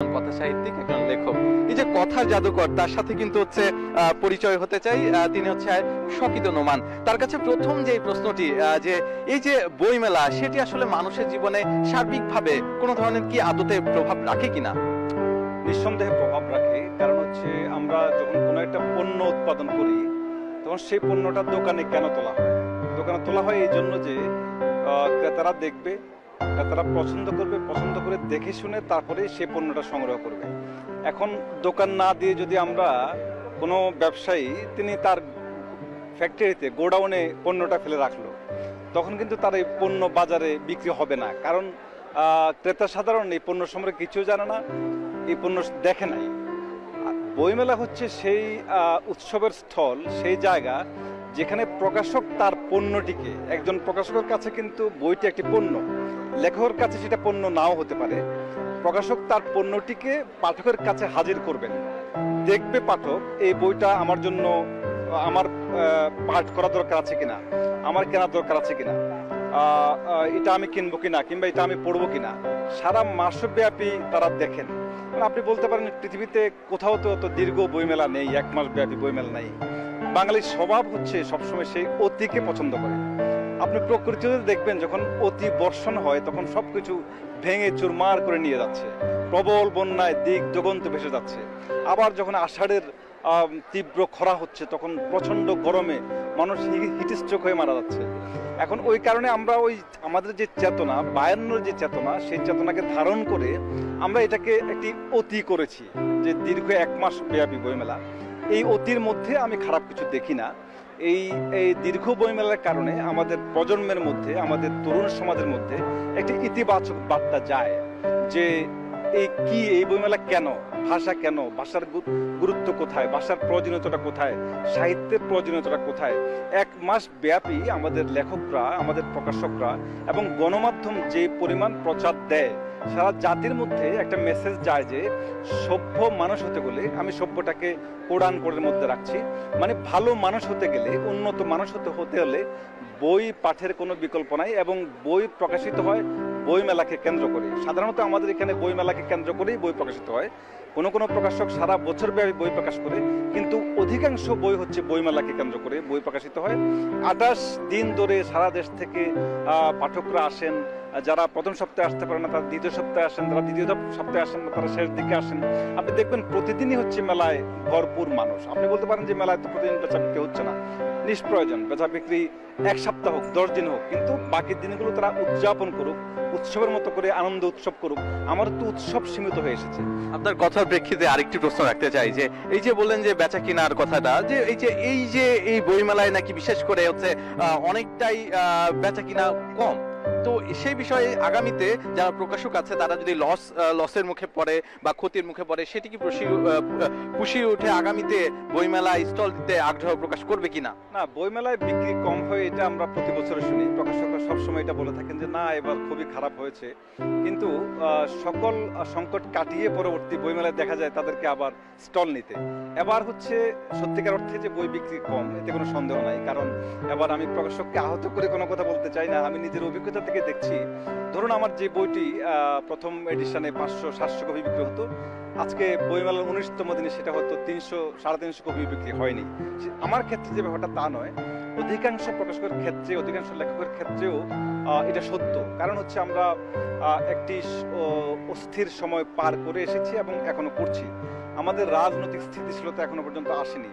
কথা সাহিত্যিক, একজন লেখক। এই যে কথার জাদুকর, তার সাথে কিন্তু হচ্ছে পরিচয় হতে চাই। তিনি হচ্ছে শকীদ নোমান। তার কাছে প্রথম যে প্রশ্নটি, যে এই যে বইমেলা, সেটি আসলে মানুষের জীবনে সার্বিকভাবে কোনো ধরনের কি আদতে প্রভাব রাখে কিনা? নিঃসন্দেহে প্রভাব রাখে। কারণ হচ্ছে আমরা যখন কোনো একটা পণ্য উৎপাদন করি, তখন সেই পণ্যটা দোকানে কেন তোলা হয়? দোকানে তোলা হয় এই জন্য যে ক্রেতারা দেখবে, ক্রেতারা পছন্দ করবে, পছন্দ করে দেখে শুনে তারপরে সেই পণ্যটা সংগ্রহ করবে। এখন দোকান না দিয়ে যদি আমরা কোনো ব্যবসায়ী তিনি তার ফ্যাক্টরিতে গোডাউনে পণ্যটা ফেলে রাখলো, তখন কিন্তু তার এই পণ্য বাজারে বিক্রি হবে না। কারণ ক্রেতা সাধারণ এই পণ্য সম্পর্কে কিছু জানে না, এই পণ্য দেখে নাই। বইমেলা হচ্ছে সেই উৎসবের স্থল, সেই জায়গা যেখানে প্রকাশক তার পণ্যটিকে, একজন প্রকাশকের কাছে কিন্তু বইটি একটি পণ্য, লেখকের কাছে সেটা পণ্য নাও হতে পারে। প্রকাশক তার পণ্যটিকে পাঠকের কাছে হাজির করবেন। দেখবে পাঠক এই বইটা আমার জন্য, আমার পাঠ করা দরকার আছে কিনা, আমার কেনার দরকার আছে কিনা, এটা আমি কিনবো কিনা, কিংবা এটা আমি পড়বো কিনা। সারা মাসব্যাপী তারা দেখেন। আপনি বলতে পারেন পৃথিবীতে কোথাও তো দীর্ঘ বইমেলা নেই, এক মাস ব্যাপী বইমেলা নেই। বাঙালির স্বভাব হচ্ছে সবসময় সেই অতিকে পছন্দ করে। আপনি প্রকৃতিতে দেখবেন যখন অতি বর্ষণ হয় তখন সবকিছু ভেঙে চুরমার করে নিয়ে যাচ্ছে, প্রবল বন্যায় দিক দিগন্ত ভেসে যাচ্ছে। আবার যখন আষাঢ়ের তীব্র খরা হচ্ছে তখন প্রচন্ড গরমে মানুষ হিটস্ট্রোক হয়ে মারা যাচ্ছে। এখন ওই কারণে আমরা ওই আমাদের যে চেতনা, বায়ান্নর যে চেতনা, সেই চেতনাকে ধারণ করে আমরা এটাকে একটি অতি করেছি, যে দীর্ঘ এক মাস ব্যাপী বইমেলা। এই অতির মধ্যে আমি খারাপ কিছু দেখি না। এই এই দীর্ঘ বইমেলার কারণে আমাদের প্রজন্মের মধ্যে, আমাদের তরুণ সমাজের মধ্যে একটি ইতিবাচক বার্তা যায় যে এই বইমেলা কেন, ভাষা কেন, ভাষার গুরুত্ব কোথায়, ভাষার প্রয়োজনীয়তাটা কোথায়, সাহিত্যের প্রয়োজনীয়তাটা কোথায়। এক মাস ব্যাপী আমাদের লেখকরা, আমাদের প্রকাশকরা এবং গণমাধ্যম যে পরিমাণ প্রচার দেয়, সারা জাতির মধ্যে একটা মেসেজ যায় যে সভ্য মানুষ হতে গেলে, আমি সভ্যটাকে কোরআন কোডের মধ্যে রাখছি, মানে ভালো মানুষ হতে গেলে, উন্নত মানুষ হতে হলে বই পাঠের কোনো বিকল্প নাই। এবং বই প্রকাশিত হয় বইমেলাকে কেন্দ্র করে। সাধারণত আমাদের এখানে বইমেলাকে কেন্দ্র করেই বই প্রকাশিত হয়। কোনো কোনো প্রকাশক সারা বছর ব্যাপী বই প্রকাশ করে, কিন্তু অধিকাংশ বই হচ্ছে বইমেলাকে কেন্দ্র করে বই প্রকাশিত হয়। 28 দিন ধরে সারা দেশ থেকে পাঠকরা আসেন। যারা প্রথম সপ্তাহে আসতে পারেন না তারা দ্বিতীয় সপ্তাহে আসেন, যারা দ্বিতীয় সপ্তাহে আসেন না তারা শেষ দিকে আসেন। আপনি দেখবেন প্রতিদিনই হচ্ছে মেলায় ভরপুর মানুষ। আপনি বলতে পারেন যে মেলায় তো প্রতিদিন বেচা বিক্রি হচ্ছে না, নিষ্প্রয়োজন। বেচা বিক্রি এক সপ্তাহ হোক, 10 দিন হোক, কিন্তু বাকি দিনগুলো তারা উদযাপন করুক, উৎসবের মতো করে আনন্দ উৎসব করুক। আমার তো উৎসব সীমিত হয়ে এসেছে। আপনার কথার প্রেক্ষিতে আরেকটি প্রশ্ন রাখতে চাই, যে এই যে বললেন যে বেচা কিনার কথাটা, যে এই বইমেলায় নাকি বিশেষ করে হচ্ছে অনেকটাই বেচা কিনা কম, তো সেই বিষয়ে আগামীতে যারা প্রকাশক আছে তারা যদি লসের মুখে পড়ে বা ক্ষতির মুখে পড়ে, সেটি কি পুষিয়ে উঠে আগামীতে বইমেলায় স্টল দিতে আগ্রহ প্রকাশ করবে কিনা? না, বইমেলায় বিক্রি কম হয় এটা আমরা প্রতি বছর শুনি। প্রকাশকরা সবসময় এটা বলে থাকেন যে না, এবার খুবই খারাপ হয়েছে। কিন্তু সকল সংকট কাটিয়ে পরবর্তী বইমেলায় দেখা যায় তাদেরকে আবার স্টল নিতে। এবার হচ্ছে সত্যিকার অর্থে যে বই বিক্রি কম, এতে কোনো সন্দেহ নাই। কারণ এবার আমি প্রকাশককে আহত করে কোনো কথা বলতে চাই না, আমি নিজের অভিজ্ঞতা থেকে দেখছি। ধরুন আমার যে বইটি প্রথম এডিশনে 500-700 কপি বিক্রি হতো, আজকে বইমেলার 19তম দিনে সেটা হয়তো 300-350 কপি বিক্রি হয়নি। আমার ক্ষেত্রে যে ব্যাপারটা তা নয়, অধিকাংশ প্রকাশকের ক্ষেত্রে, অধিকাংশ লেখকের ক্ষেত্রেও এটা সত্য। কারণ হচ্ছে আমরা একটি অস্থির সময় পার করে এসেছি এবং এখনো করছি। আমাদের রাজনৈতিক স্থিতিশীলতা এখনো পর্যন্ত আসেনি।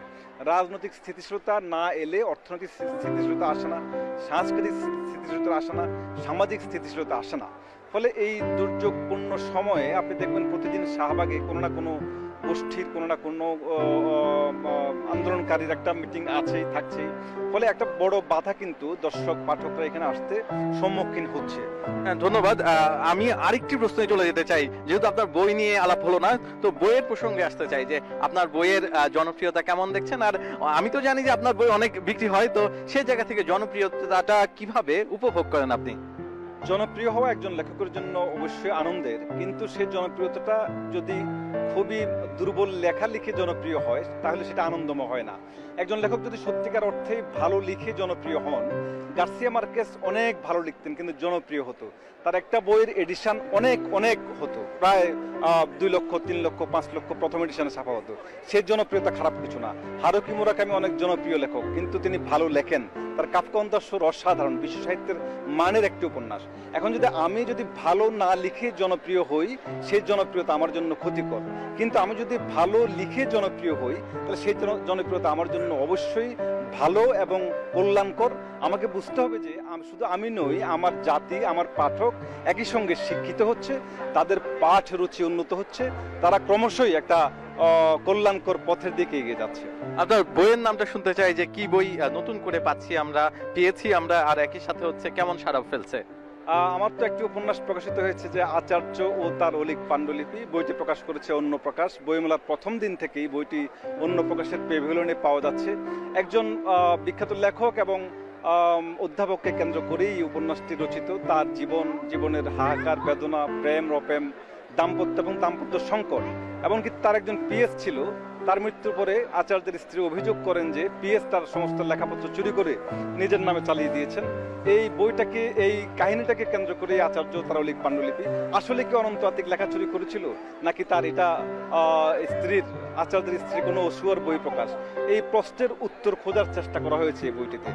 রাজনৈতিক স্থিতিশীলতা না এলে অর্থনৈতিক স্থিতিশীলতা আসে না, সাংস্কৃতিক স্থিতিশীলতা আসে না, সামাজিক স্থিতিশীলতা আসে না। ফলে এই দুর্যোগপূর্ণ সময়ে আপনি দেখবেন প্রতিদিন শাহবাগে কোনো না কোনো গোষ্ঠীর, কোনো না কোনো আন্দোলনকারীর একটা মিটিং আছেই, থাকছেই। ফলে একটা বড় বাধা কিন্তু দর্শক পাঠকরা এখানে আসতে সম্মুখীন হচ্ছে। হ্যাঁ, ধন্যবাদ। আমি আরেকটি প্রশ্নে চলে যেতে চাই, যেহেতু আপনার বই নিয়ে আলাপ হলো না, তো বইয়ের প্রসঙ্গে আসতে চাই যে আপনার বইয়ের জনপ্রিয়তা কেমন দেখছেন। আর আমি তো জানি যে আপনার বই অনেক বিক্রি হয়, তো সেই জায়গা থেকে জনপ্রিয়তাটা কিভাবে উপভোগ করেন আপনি? জনপ্রিয় হওয়া একজন লেখকের জন্য অবশ্যই আনন্দের, কিন্তু সেই জনপ্রিয়তাটা যদি খুবই দুর্বল লেখা লিখে জনপ্রিয় হয় তাহলে সেটা আনন্দময় হয় না। একজন লেখক যদি সত্যিকার অর্থেই ভালো লিখে জনপ্রিয় হন, গার্সিয়া মার্কেস অনেক ভালো লিখতেন কিন্তু জনপ্রিয় হতো, তার একটা বইয়ের এডিশন অনেক অনেক হতো, প্রায় 2 লক্ষ 3 লক্ষ 5 লক্ষ প্রথম এডিশনে ছাপা হতো। সেই জনপ্রিয়তা খারাপ কিছু না। হারুকি মুরাকামি অনেক জনপ্রিয় লেখক কিন্তু তিনি ভালো লেখেন, তার কাফকা অন্তঃসুর অসাধারণ, বিশ্ব সাহিত্যের মানের একটি উপন্যাস। এখন আমি যদি ভালো না লিখে জনপ্রিয় হই, সেই জনপ্রিয়তা আমার জন্য ক্ষতিকর, কিন্তু আমি যদি ভালো লিখে জনপ্রিয় হই তাহলে সেই জনপ্রিয়তা আমার জন্য অবশ্যই ভালো এবং কল্যাণকর। আমাকে বুঝতে হবে যে শুধু আমি নই, আমার জাতি, আমার পাঠক একই সঙ্গে শিক্ষিত হচ্ছে, তাদের পাঠ রুচি উন্নত হচ্ছে, তারা ক্রমশই একটা কল্যাণকর পথের দিকে এগিয়ে যাচ্ছে। আপনার বইয়ের নামটা শুনতে চাই, যে কি বই নতুন করে পেয়েছি আমরা, আর একই সাথে হচ্ছে কেমন সাড়া ফেলছে? আমার তো একটি উপন্যাস প্রকাশিত হয়েছে যে আচার্য ও তার অলিক পাণ্ডুলিপি। বইটি প্রকাশ করেছে অন্য প্রকাশ। বইমেলার প্রথম দিন থেকেই বইটি অন্য প্রকাশের প্যাভিলিয়নে পাওয়া যাচ্ছে। একজন বিখ্যাত লেখক এবং অধ্যাপককে কেন্দ্র করেই এই উপন্যাসটি রচিত। তার জীবনের হাহাকার, বেদনা, প্রেম রপ্রেম, দাম্পত্য এবং দাম্পত্য সংকট, এমনকি তার একজন পিএস ছিল। তার মৃত্যুর পরে আচার্যের স্ত্রী অভিযোগ করেন যে পিএস তার সমস্ত লেখাপত্র চুরি করে নিজের নামে চালিয়ে দিয়েছেন। এই কাহিনীটাকে কেন্দ্র করে আচার্য তার অলিক পাণ্ডুলিপি। আসলে কি অনন্ত আত্মিক লেখা চুরি করেছিল, নাকি তার এটা আচার্যের স্ত্রী কোনো অসুয়ার বই প্রকাশ? এই প্রশ্নের উত্তর খোঁজার চেষ্টা করা হয়েছে এই বইটিতে।